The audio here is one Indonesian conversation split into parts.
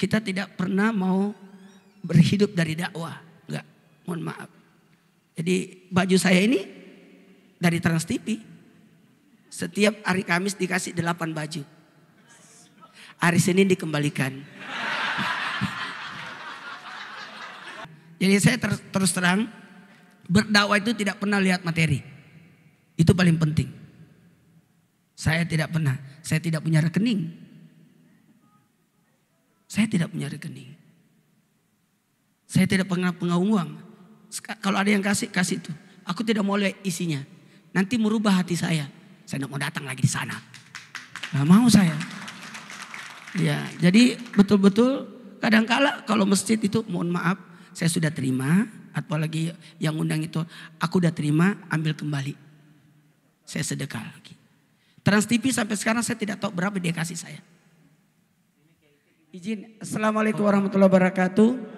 kita tidak pernah mau berhidup dari dakwah. Enggak, mohon maaf. Jadi baju saya ini dari Trans TV. Setiap hari Kamis dikasih 8 baju. Hari Senin dikembalikan. Jadi saya terus terang, berdakwah itu tidak pernah lihat materi. Itu paling penting. Saya tidak pernah, saya tidak punya rekening. Saya tidak punya rekening. Saya tidak pernah uang. Kalau ada yang kasih itu. Aku tidak mau lihat isinya. Nanti merubah hati saya. Saya tidak mau datang lagi di sana. Gak mau saya. Ya, jadi betul-betul kadangkala kalau masjid itu mohon maaf, saya sudah terima, apalagi yang undang itu aku udah terima, ambil kembali. Saya sedekah lagi. Trans TV sampai sekarang saya tidak tahu berapa dia kasih saya. Izin. Assalamualaikum warahmatullahi wabarakatuh.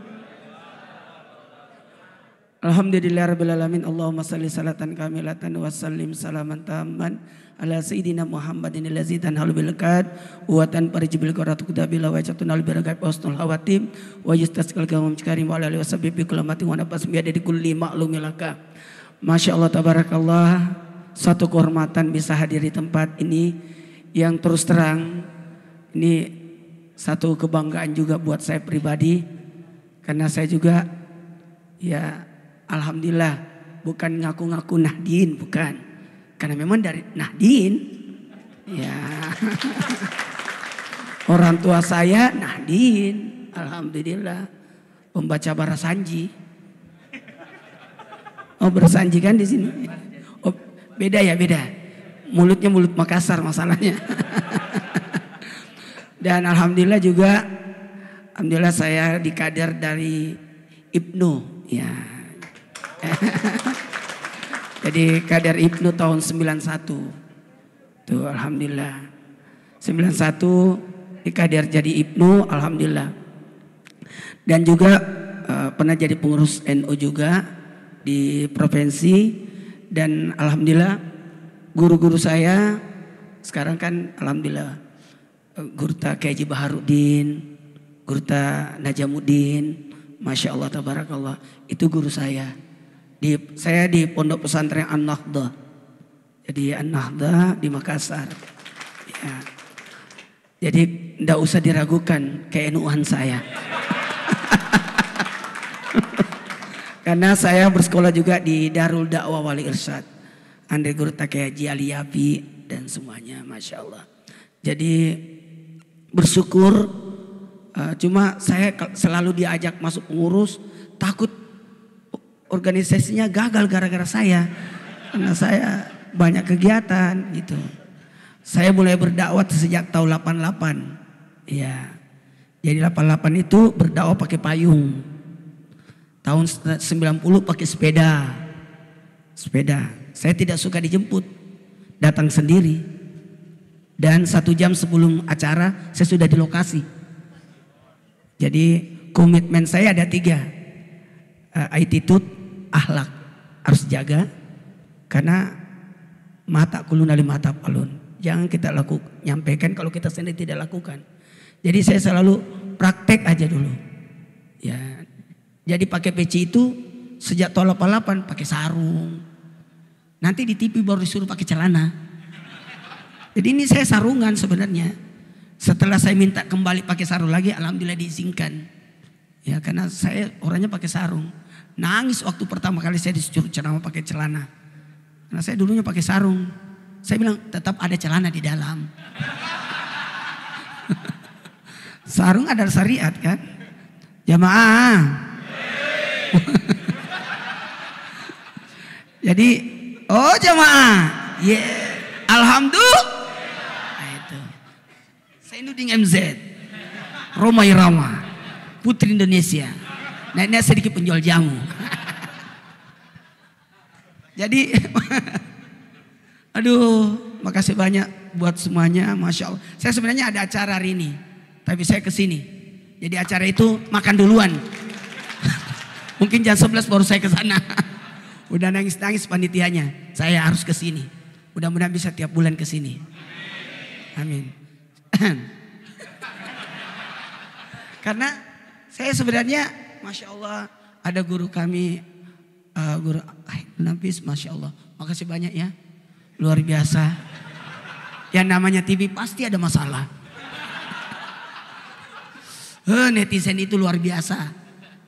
Alhamdulillahirrabbilalamin. Allahumma salli salatan kamilatan wa sallim salaman tamman ala sayyidina Muhammadin allazi tanhalu bil qad wa tanfarij bil qaratu qadabila wa jatun al biraqat wasnul hawatim wa yustasqal gamum karim wa alihi wasabbi bi kullamatin wa nabas biada di kulli ma'lumilaka. Masyaallah tabarakallah, satu kehormatan bisa hadir di tempat ini yang terus terang ini satu kebanggaan juga buat saya pribadi, karena saya juga ya alhamdulillah bukan ngaku-ngaku Nahdien, bukan. Karena memang dari Nahdien ya. Orang tua saya Nahdien, alhamdulillah. Pembaca Barasanji. Oh, Barasanji kan di sini. Oh, beda ya, beda. Mulutnya mulut Makassar masalahnya. Dan alhamdulillah juga, alhamdulillah saya dikader dari Ibnu, ya. Jadi kader Ibnu tahun 91. Tuh alhamdulillah. 91 dikader jadi Ibnu, alhamdulillah. Dan juga pernah jadi pengurus NU juga di provinsi, dan alhamdulillah guru-guru saya sekarang kan alhamdulillah Gurta Kiai Haji Baharudin, Gurta Najamuddin, Masya Allah tabarakallah, itu guru saya. Saya di Pondok Pesantren An-Nahdha. Jadi An-Nahdha di Makassar. Ya. Jadi tidak usah diragukan ke-NU-an saya. Karena saya bersekolah juga di Darul Dakwah Wali Irsyad. Andre Gurta Kiai Haji Aliyabi dan semuanya, Masya Allah. Jadi bersyukur, cuma saya selalu diajak masuk pengurus, takut organisasinya gagal gara-gara saya, karena saya banyak kegiatan gitu. Saya mulai berdakwah sejak tahun 88, ya. Jadi 88 itu berdakwah pakai payung. Tahun 90 pakai sepeda. Saya tidak suka dijemput, datang sendiri. Dan 1 jam sebelum acara saya sudah di lokasi. Jadi komitmen saya ada 3. Attitude, akhlak harus jaga. Karena mata kulun ali mata palun. Jangan kita nyampaikan kalau kita sendiri tidak lakukan. Jadi saya selalu praktek aja dulu. Ya. Jadi pakai peci itu sejak tahun 88 pakai sarung. Nanti di TV baru disuruh pakai celana. Jadi ini saya sarungan sebenarnya. Setelah saya minta kembali pakai sarung lagi, alhamdulillah diizinkan. Ya, karena saya orangnya pakai sarung. Nangis waktu pertama kali saya disuruh ceramah pakai celana. Karena saya dulunya pakai sarung. Saya bilang tetap ada celana di dalam. Sarung adalah syariat kan? Jamaah. Jadi, oh jamaah. Yeah. Alhamdulillah. Nuding MZ, Roma Irama, Putri Indonesia, naiknya sedikit penjual jamu. Jadi, aduh, makasih banyak buat semuanya, Masya Allah. Saya sebenarnya ada acara hari ini, tapi saya kesini. Jadi acara itu makan duluan. Mungkin jam 11 baru saya ke sana. Udah nangis-nangis panitianya, saya harus kesini. Mudah-mudahan bisa tiap bulan kesini. Amin. Karena saya sebenarnya, Masya Allah, ada guru kami, guru Nafis, Masya Allah. Makasih banyak ya, luar biasa. Yang namanya TV pasti ada masalah. Netizen itu luar biasa.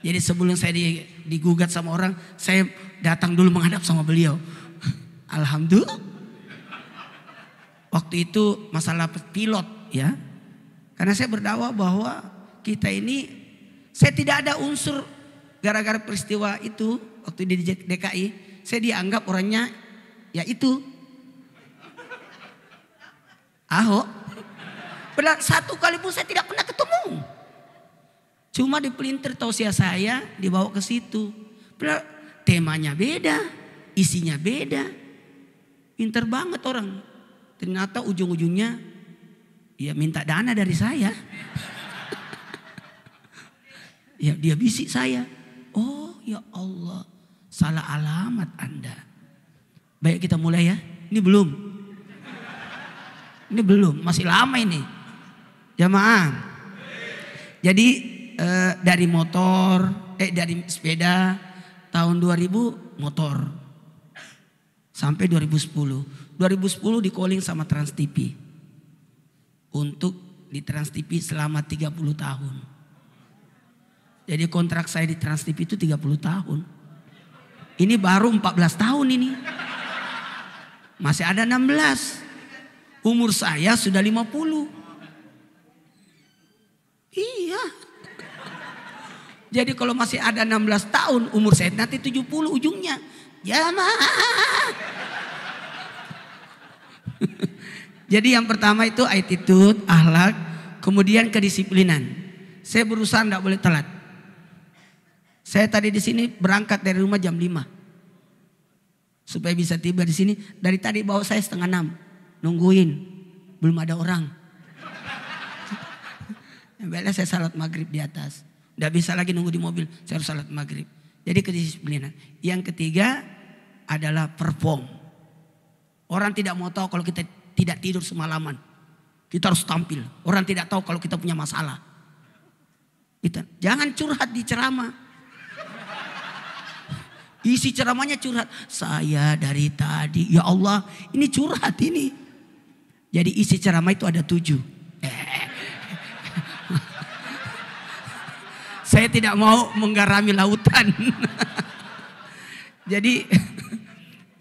Jadi sebelum saya digugat sama orang, saya datang dulu menghadap sama beliau. Alhamdulillah. Waktu itu masalah pilot ya. Karena saya berdakwah bahwa kita ini, saya tidak ada unsur gara-gara peristiwa itu waktu di DKI, saya dianggap orangnya ya itu Ahok. Padahal satu kali pun saya tidak pernah ketemu. Cuma dipelintir tausiah saya dibawa ke situ. Padahal temanya beda, isinya beda. Pinter banget orang. Ternyata ujung-ujungnya ya minta dana dari saya. Ya dia bisik saya. Oh ya Allah, salah alamat Anda. Baik, kita mulai ya. Ini belum. Ini belum, masih lama ini. Jamaah. Jadi dari motor, dari sepeda tahun 2000 motor. Sampai 2010. 2010 di calling sama Trans TV. Untuk di Trans TV selama 30 tahun. Jadi kontrak saya di Trans TV itu 30 tahun. Ini baru 14 tahun ini. Masih ada 16. Umur saya sudah 50. Iya. Jadi kalau masih ada 16 tahun, umur saya nanti 70 ujungnya. Jamaah. Jadi yang pertama itu attitude, akhlak, kemudian kedisiplinan. Saya berusaha tidak boleh telat. Saya tadi di sini berangkat dari rumah jam 5. Supaya bisa tiba di sini. Dari tadi bawa saya 5:30. Nungguin. Belum ada orang. Yang saya salat maghrib di atas. Tidak bisa lagi nunggu di mobil. Saya harus salat maghrib. Jadi kedisiplinan. Yang ketiga adalah perform. Orang tidak mau tahu kalau kita tidak tidur semalaman. Kita harus tampil. Orang tidak tahu kalau kita punya masalah. Jangan curhat di ceramah. Isi ceramahnya curhat. Saya dari tadi, ya Allah, ini curhat ini. Jadi isi ceramah itu ada 7. Saya tidak mau menggarami lautan.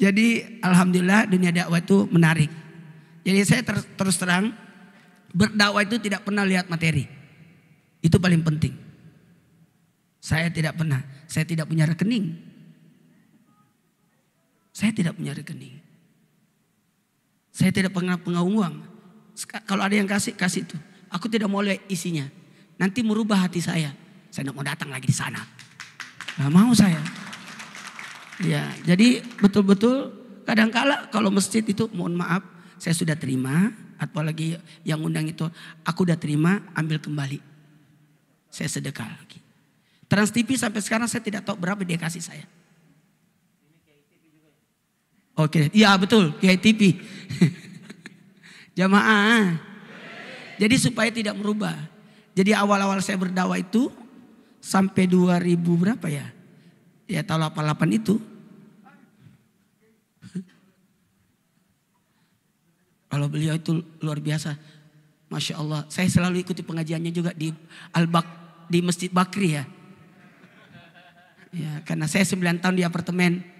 Jadi alhamdulillah dunia dakwah itu menarik. Jadi saya terus terang, berdakwah itu tidak pernah lihat materi. Itu paling penting. Saya tidak pernah, saya tidak punya rekening. Saya tidak punya rekening. Saya tidak pernah uang. Kalau ada yang kasih itu. Aku tidak mau lihat isinya. Nanti merubah hati saya. Saya tidak mau datang lagi di sana. Gak mau saya. Ya, jadi betul-betul kadang-kala kalau masjid itu mohon maaf, saya sudah terima. Apalagi yang undang itu aku udah terima, ambil kembali. Saya sedekah lagi. Trans TV sampai sekarang saya tidak tahu berapa dia kasih saya. Oke, iya betul, Kiai TV. Jamaah. Jadi supaya tidak merubah. Jadi awal-awal saya berdakwah itu sampai 2000 berapa ya? Ya tahun 88 itu. Kalau beliau itu luar biasa. Masya Allah. Saya selalu ikuti pengajiannya juga di di Masjid Bakri ya. Ya, karena saya 9 tahun di apartemen.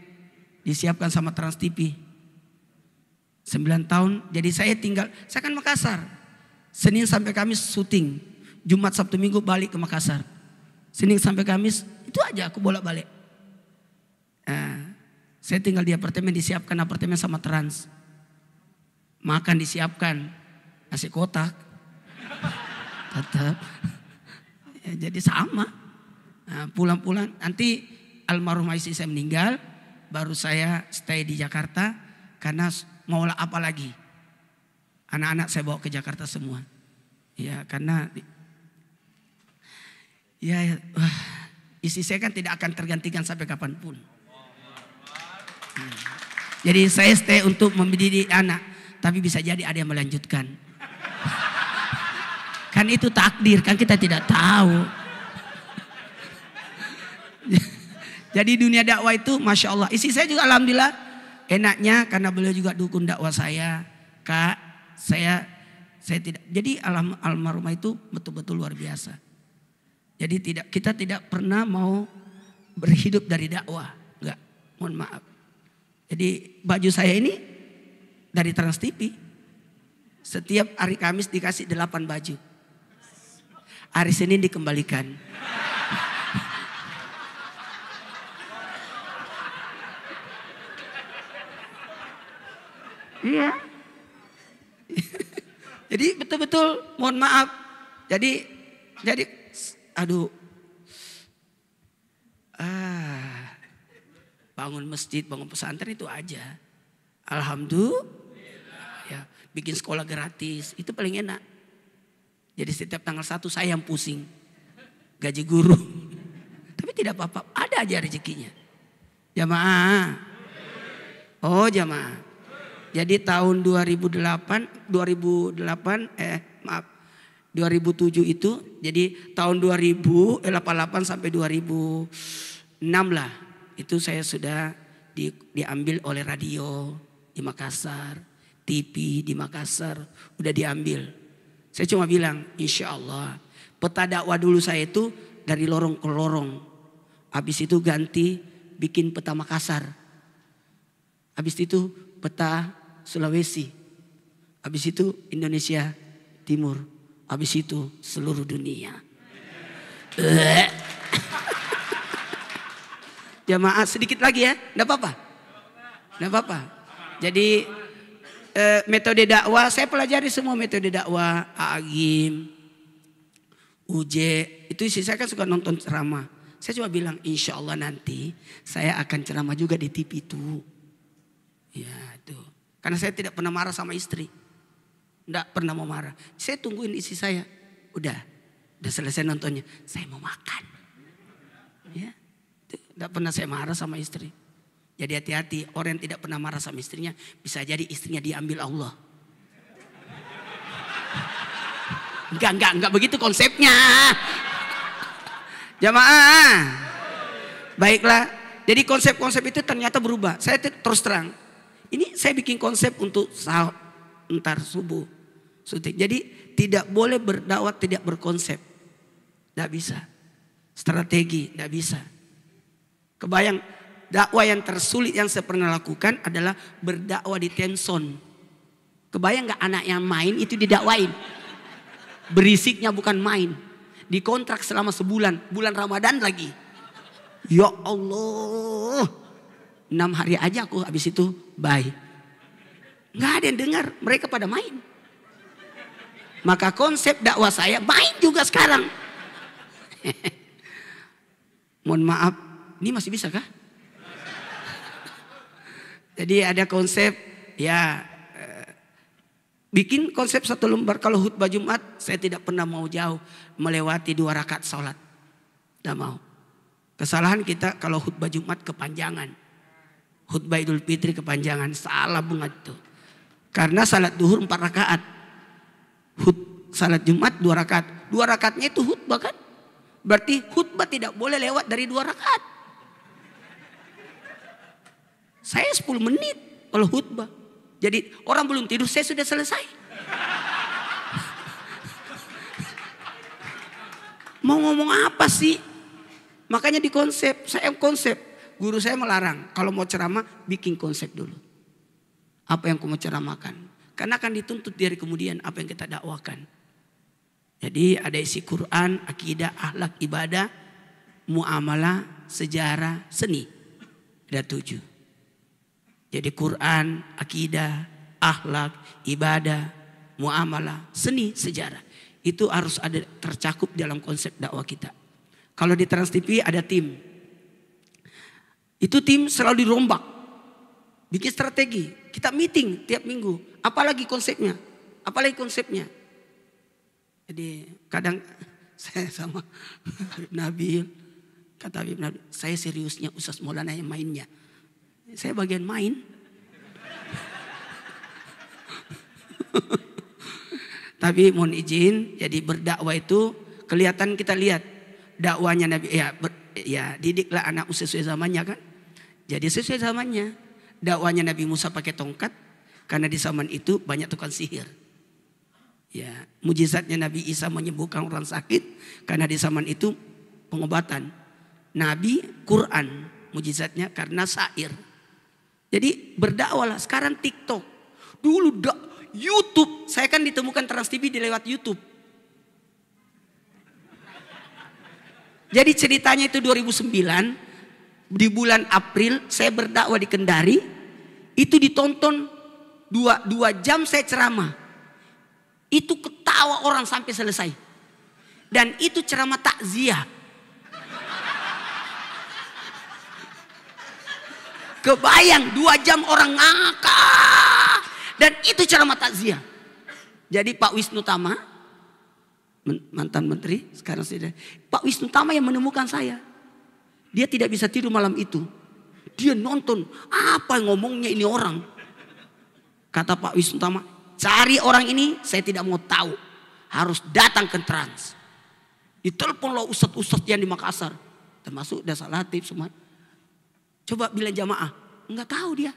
Disiapkan sama Trans TV. 9 tahun. Jadi saya kan Makassar. Senin sampai Kamis syuting. Jumat, Sabtu, Minggu balik ke Makassar. Senin sampai Kamis itu aja aku bolak-balik. Nah, saya tinggal di apartemen, disiapkan apartemen sama Trans. Makan disiapkan. Nasi kotak. Tetap. Ya, jadi sama. Nah, pulang-pulang nanti almarhum istri saya meninggal. Baru saya stay di Jakarta. Karena mau apa lagi. Anak-anak saya bawa ke Jakarta semua. Ya karena istri saya kan tidak akan tergantikan sampai kapanpun. Jadi saya stay untuk mendidik anak. Tapi bisa jadi ada yang melanjutkan. Kan itu takdir, kan kita tidak tahu. Jadi dunia dakwah itu Masya Allah. Istri saya juga alhamdulillah enaknya karena beliau juga dukung dakwah saya. Kak, saya tidak. Jadi almarhumah itu betul-betul luar biasa. Jadi kita tidak pernah mau berhidup dari dakwah. Enggak, mohon maaf. Jadi baju saya ini dari Trans TV. Setiap hari Kamis dikasih 8 baju. Hari Senin dikembalikan. Iya. Jadi betul-betul mohon maaf. Jadi aduh. Bangun masjid, bangun pesantren itu aja. Alhamdulillah. Ya, bikin sekolah gratis, itu paling enak. Jadi setiap tanggal 1 saya yang pusing. Gaji guru. Tapi tidak apa-apa, ada aja rezekinya. Jamaah. Oh, jamaah. Jadi tahun 2007 itu, jadi tahun 2088 sampai 2006 lah. Itu saya sudah diambil oleh radio di Makassar, TV di Makassar, udah diambil. Saya cuma bilang, insya Allah peta dakwah dulu saya itu dari lorong ke lorong. Habis itu ganti bikin peta Makassar. Habis itu peta Sulawesi. Habis itu Indonesia Timur. Habis itu seluruh dunia. Jamaah sedikit lagi ya, enggak apa-apa. Enggak apa-apa. Jadi metode dakwah saya pelajari semua metode dakwah, Agim, UJ, itu istri saya kan suka nonton ceramah. Saya cuma bilang insya Allah nanti saya akan ceramah juga di TV itu. Ya itu. Karena saya tidak pernah marah sama istri. Enggak pernah mau marah. Saya tungguin istri saya. Udah selesai nontonnya. Saya mau makan. Ya. Tidak pernah saya marah sama istri. Jadi hati-hati, orang yang tidak pernah marah sama istrinya bisa jadi istrinya diambil Allah. Enggak begitu konsepnya. Jamaah. Baiklah. Jadi konsep-konsep itu ternyata berubah. Saya terus terang. Ini saya bikin konsep untuk entar subuh. Jadi tidak boleh berdakwah tidak berkonsep. Tidak bisa. Strategi tidak bisa. Kebayang dakwah yang tersulit yang saya pernah lakukan adalah berdakwah di Tenson. Kebayang gak anak yang main itu didakwain. Berisiknya bukan main. Dikontrak selama sebulan. Bulan Ramadan lagi. Ya Allah. 6 hari aja aku habis itu bye. Gak ada yang dengar. Mereka pada main. Maka konsep dakwah saya main juga sekarang. Mohon maaf. Ini masih bisa kah? Jadi ada konsep ya bikin konsep 1 lembar. Kalau khutbah Jumat saya tidak pernah mau jauh melewati 2 rakaat sholat. Tidak mau. Kesalahan kita kalau khutbah Jumat kepanjangan. Khutbah Idul Fitri kepanjangan. Salah banget tuh. Karena salat duhur 4 rakaat. Salat Jumat 2 rakaat. 2 rakaatnya itu khutbah kan? Berarti khutbah tidak boleh lewat dari 2 rakaat. Saya 10 menit kalau khutbah. Jadi orang belum tidur saya sudah selesai. Mau ngomong apa sih? Makanya di konsep, saya konsep. Guru saya melarang kalau mau ceramah bikin konsep dulu. Apa yang aku mau ceramahkan. Karena akan dituntut dari kemudian apa yang kita dakwakan. Jadi ada isi Quran, akidah, akhlak, ibadah, muamalah, sejarah, seni. Ada 7. Jadi Quran, akidah, akhlak, ibadah, muamalah, seni, sejarah. Itu harus ada tercakup dalam konsep dakwah kita. Kalau di Trans TV ada tim. Itu tim selalu dirombak. Bikin strategi. Kita meeting tiap minggu. Apalagi konsepnya. Jadi kadang saya sama Nabil. Kata Habib Nabil, saya seriusnya Ustaz Maulana yang mainnya. Saya bagian main. Tapi mohon izin, jadi berdakwah itu kelihatan kita lihat dakwanya Nabi ya didiklah anak sesuai zamannya kan. Jadi sesuai zamannya. Dakwanya Nabi Musa pakai tongkat karena di zaman itu banyak tukang sihir. Ya, mujizatnya Nabi Isa menyembuhkan orang sakit karena di zaman itu pengobatan. Nabi Quran mujizatnya karena syair. Jadi berdakwahlah. Sekarang TikTok. Dulu YouTube. Saya kan ditemukan Trans TV di lewat YouTube. Jadi ceritanya itu 2009. Di bulan April saya berdakwah di Kendari. Itu ditonton 2 jam saya ceramah. Itu ketawa orang sampai selesai. Dan itu ceramah takziah. Kebayang 2 jam orang ngakak. Dan itu ceramah takziah. Jadi Pak Wisnu Tama, mantan menteri, sekarang sudah. Pak Wisnu Tama yang menemukan saya. Dia tidak bisa tidur malam itu. Dia nonton, apa ngomongnya ini orang. Kata Pak Wisnu Tama, cari orang ini, saya tidak mau tahu. Harus datang ke Trans. Diteleponlah ustadz-ustadz yang di Makassar. Termasuk Dasa Latif semua. Coba bilang jamaah, enggak tahu dia.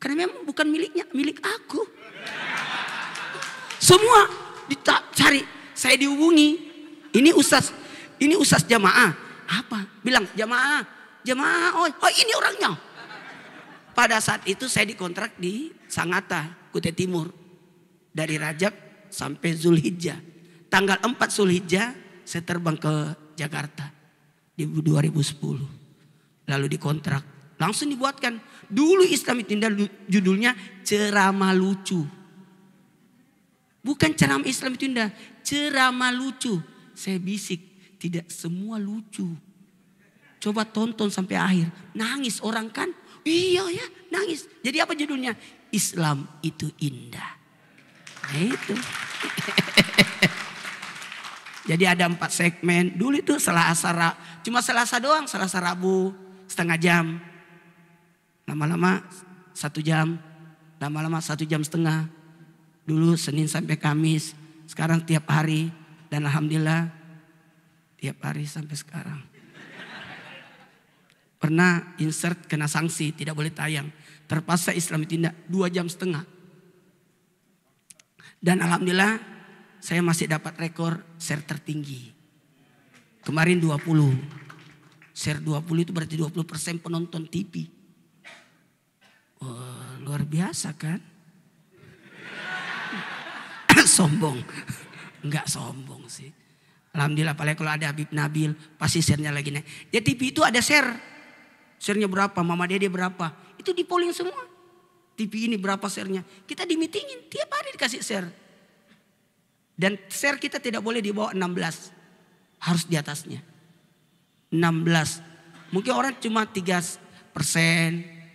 Karena memang bukan miliknya, milik aku. Semua dicari, saya dihubungi. Ini ustaz jamaah. Apa? Bilang jamaah, oh ini orangnya. Pada saat itu saya dikontrak di Sangatta, Kutai Timur. Dari Rajab sampai Zulhijjah. Tanggal 4 Zulhijjah saya terbang ke Jakarta di 2010. Lalu dikontrak. Langsung dibuatkan. Dulu Islam itu judulnya ceramah lucu. Bukan ceramah Islam itu indah. Ceramah lucu. Saya bisik. Tidak semua lucu. Coba tonton sampai akhir. Nangis orang kan. Iya ya nangis. Jadi apa judulnya? Islam itu indah. Nah itu. Jadi ada 4 segmen. Dulu itu Selasa. Cuma Selasa doang. Selasa Rabu setengah jam. Lama-lama 1 jam. Lama-lama 1 jam setengah. Dulu Senin sampai Kamis. Sekarang tiap hari. Dan alhamdulillah tiap hari sampai sekarang. Pernah insert kena sanksi, tidak boleh tayang. Terpaksa Islam itu 2 jam setengah. Dan alhamdulillah saya masih dapat rekor share tertinggi. Kemarin 20. Share 20 itu berarti 20% penonton TV. Oh, luar biasa kan? Sombong. Enggak sombong sih. Alhamdulillah, apalagi kalau ada Habib Nabil, pasti share-nya lagi naik. Ya TV itu ada share. Share-nya berapa, Mama Dede berapa. Itu di polling semua. TV ini berapa share-nya. Kita di-meetingin, tiap hari dikasih share. Dan share kita tidak boleh di bawah 16. Harus di atasnya. 16. Mungkin orang cuma 3%,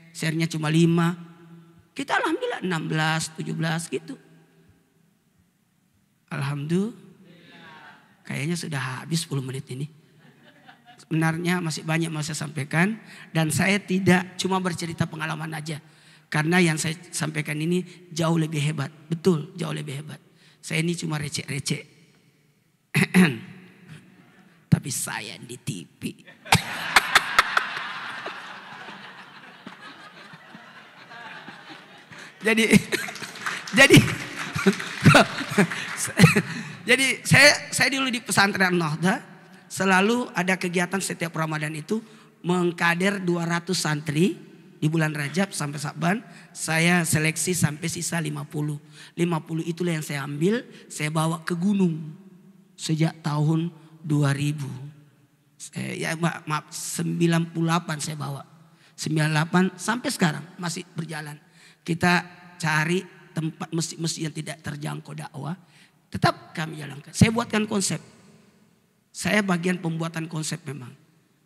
share-nya cuma 5. Kita alhamdulillah 16, 17 gitu. Alhamdulillah. Kayaknya sudah habis 10 menit ini. Sebenarnya masih banyak mau saya sampaikan. Dan saya tidak cuma bercerita pengalaman aja. Karena yang saya sampaikan ini jauh lebih hebat. Betul, jauh lebih hebat. Saya ini cuma receh-receh. Tapi saya di TV. Jadi saya dulu di pesantren Nahda selalu ada kegiatan setiap Ramadan itu mengkader 200 santri di bulan Rajab sampai Sa'ban. Saya seleksi sampai sisa 50. 50 itulah yang saya ambil, saya bawa ke gunung sejak tahun 2000. 98 saya bawa. 98 sampai sekarang masih berjalan. Kita cari tempat masjid-masjid yang tidak terjangkau dakwah. Tetap kami jalankan. Saya buatkan konsep. Saya bagian pembuatan konsep memang.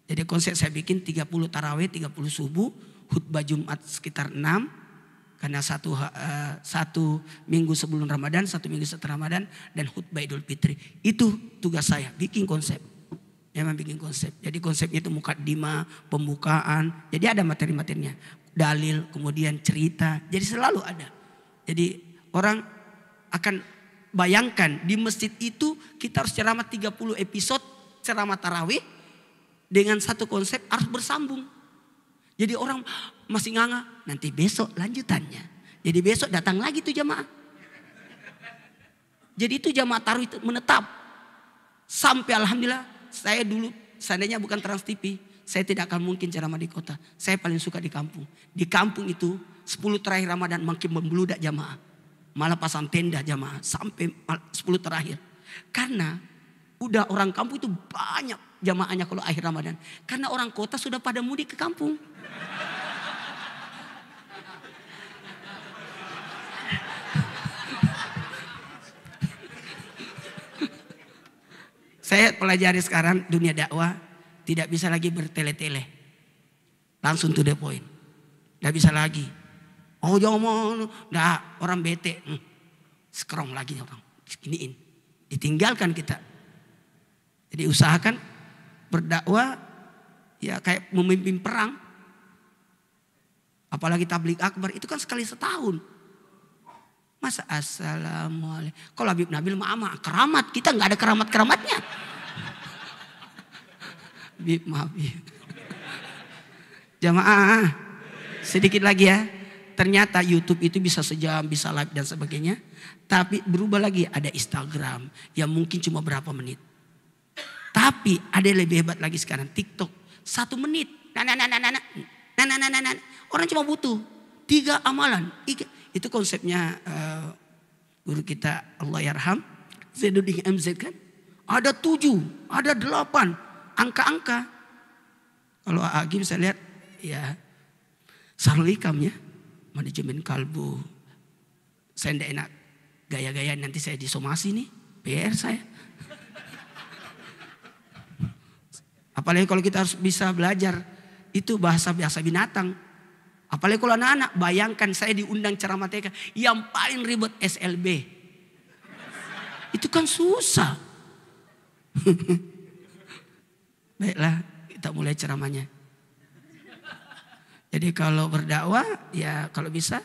Jadi konsep saya bikin 30 tarawih, 30 subuh. Khutbah Jumat sekitar 6. Karena satu minggu sebelum Ramadan, 1 minggu setelah Ramadan. Dan khutbah Idul Fitri. Itu tugas saya, bikin konsep. Memang bikin konsep. Jadi konsepnya itu mukaddimah, pembukaan. Jadi ada materi-materinya. Dalil, kemudian cerita. Jadi selalu ada. Jadi orang akan bayangkan di masjid itu kita harus ceramah 30 episode ceramah tarawih dengan satu konsep harus bersambung. Jadi orang masih nganga, nanti besok lanjutannya. Jadi besok datang lagi tuh jamaah. Jadi itu jamaah tarawih itu menetap. Sampai alhamdulillah saya dulu seandainya bukan Trans TV, saya tidak akan mungkin ceramah di kota. Saya paling suka di kampung. Di kampung itu 10 terakhir Ramadan makin membludak jamaah. Malah pasang tenda jamaah sampai 10 terakhir. Karena udah orang kampung itu banyak jamaahnya kalau akhir Ramadan. Karena orang kota sudah pada mudik ke kampung. Saya pelajari sekarang dunia dakwah tidak bisa lagi bertele-tele. Langsung to the point. Tidak bisa lagi. Oh jangan mau, orang bete. Scroll lagi orang. Iniin. Ditinggalkan kita. Jadi usahakan berdakwah ya kayak memimpin perang. Apalagi tabligh akbar itu kan sekali setahun. Masa assalamualaikum. Kalau Habib Nabil mah keramat. Kita nggak ada keramat-keramatnya. Habib maaf. Jamaah sedikit lagi ya. Ternyata YouTube itu bisa sejam, bisa live dan sebagainya. Tapi berubah lagi ada Instagram yang mungkin cuma berapa menit. Tapi ada yang lebih hebat lagi sekarang TikTok 1 menit. Orang cuma butuh 3 amalan. Itu konsepnya guru kita Allah yarham Zainuddin MZ kan. Ada 7, ada 8 angka-angka. Kalau Agim saya lihat ya Sarul Hikam ya. Manajemen kalbu. Saya tidak enak gaya-gaya nanti saya disomasi nih. PR saya. Apalagi kalau kita harus bisa belajar itu bahasa binatang. Apalagi kalau anak-anak, bayangkan saya diundang ceramah TK yang paling ribet SLB. Itu kan susah. Baiklah, kita mulai ceramahnya. Jadi kalau berdakwah, ya kalau bisa,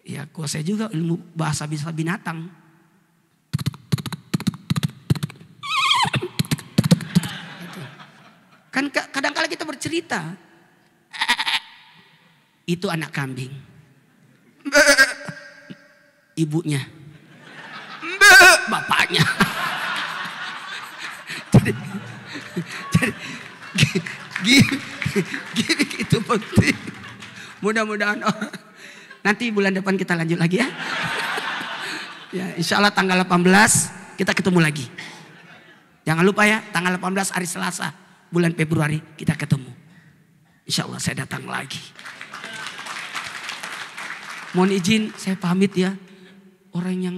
ya kuasai juga ilmu bahasa binatang. Kan kadang-kala kita bercerita. Itu anak kambing. Ibunya. Bapaknya. jadi gimmick itu penting. Mudah-mudahan nanti bulan depan kita lanjut lagi ya. Ya, insya Allah tanggal 18 kita ketemu lagi. Jangan lupa ya, tanggal 18 hari Selasa bulan Februari kita ketemu. Insya Allah saya datang lagi. Mohon izin saya pamit ya. Orang yang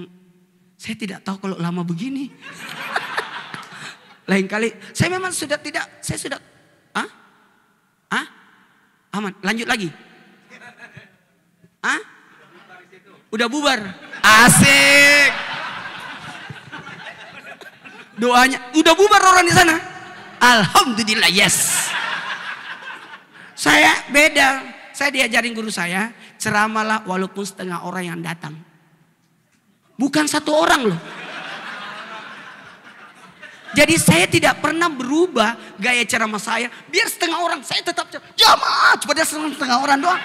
saya tidak tahu kalau lama begini. Lain kali saya memang sudah tidak, saya sudah aman, lanjut lagi. Udah bubar. Asik. Doanya udah bubar orang di sana. Alhamdulillah, yes. Saya beda. Saya diajarin guru saya, ceramahlah walaupun setengah orang yang datang. Bukan 1 orang loh. Jadi saya tidak pernah berubah gaya ceramah saya. Biar setengah orang, saya tetap jamaah. Cuma dia setengah orang doang.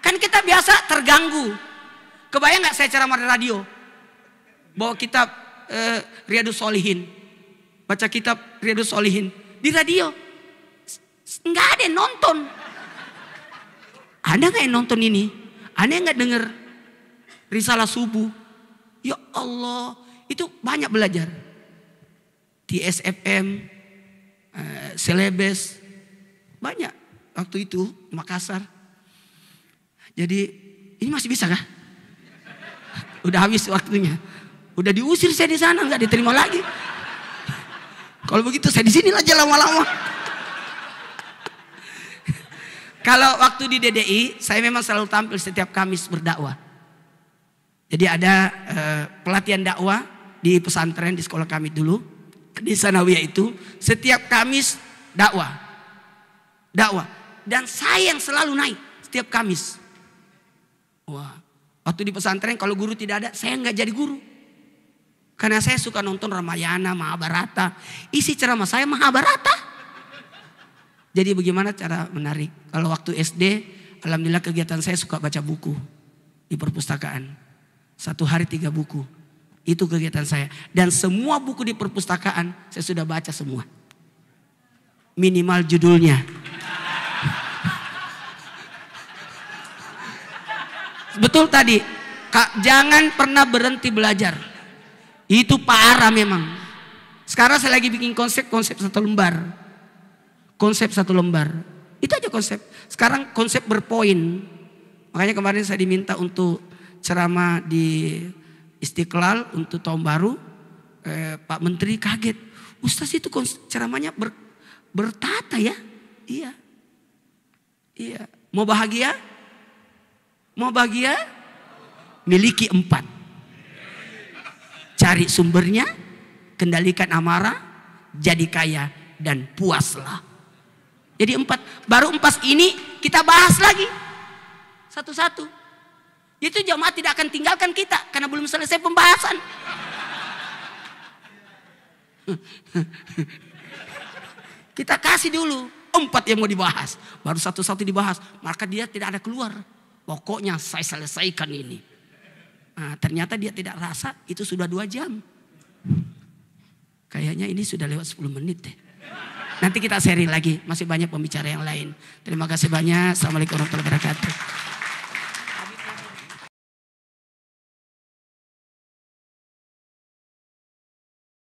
Kan kita biasa terganggu. Kebayang gak saya ceramah di radio? Bawa kitab Riyadhus Shalihin. Baca kitab Riyadhus Shalihin. Di radio. Nggak ada yang nonton. Ada nggak yang nonton ini? Ada yang nggak dengar risalah subuh? Ya Allah, itu banyak belajar. Di SFM, Celebes, banyak waktu itu Makassar. Jadi ini masih bisa kah? Udah habis waktunya. Udah diusir saya di sana, nggak diterima lagi. Kalau begitu saya di sini aja lama-lama. Kalau waktu di DDI, saya memang selalu tampil setiap Kamis berdakwah. Jadi ada pelatihan dakwah di pesantren di sekolah kami dulu. Di Sanawiyah itu setiap Kamis dakwah. Dan saya yang selalu naik setiap Kamis. Wah, Waktu di pesantren kalau guru tidak ada, saya nggak jadi guru. Karena saya suka nonton Ramayana, Mahabharata. Isi ceramah saya Mahabharata. Jadi bagaimana cara menarik? Kalau waktu SD, alhamdulillah kegiatan saya suka baca buku di perpustakaan. 1 hari 3 buku. Itu kegiatan saya. Dan semua buku di perpustakaan saya sudah baca semua. Minimal judulnya. Betul tadi, Kak, jangan pernah berhenti belajar. Itu parah memang. Sekarang saya lagi bikin konsep 1 lembar. Konsep 1 lembar. Itu aja konsep. Sekarang konsep berpoin. Makanya kemarin saya diminta untuk ceramah di Istiqlal untuk tahun baru. Pak Menteri kaget. Ustaz itu ceramahnya bertata ya. Iya. Iya. Mau bahagia? Mau bahagia? Miliki 4. Cari sumbernya, kendalikan amarah, jadi kaya dan puaslah. Jadi 4. Baru 4 ini kita bahas lagi. Satu-satu. Itu jamaah tidak akan tinggalkan kita karena belum selesai pembahasan. Kita kasih dulu 4 yang mau dibahas. Baru satu-satu dibahas. Maka dia tidak ada keluar. Pokoknya saya selesaikan ini. Nah, ternyata dia tidak rasa itu sudah 2 jam. Kayaknya ini sudah lewat 10 menit deh. Nanti kita sharing lagi. Masih banyak pembicara yang lain. Terima kasih banyak. Assalamualaikum warahmatullahi wabarakatuh.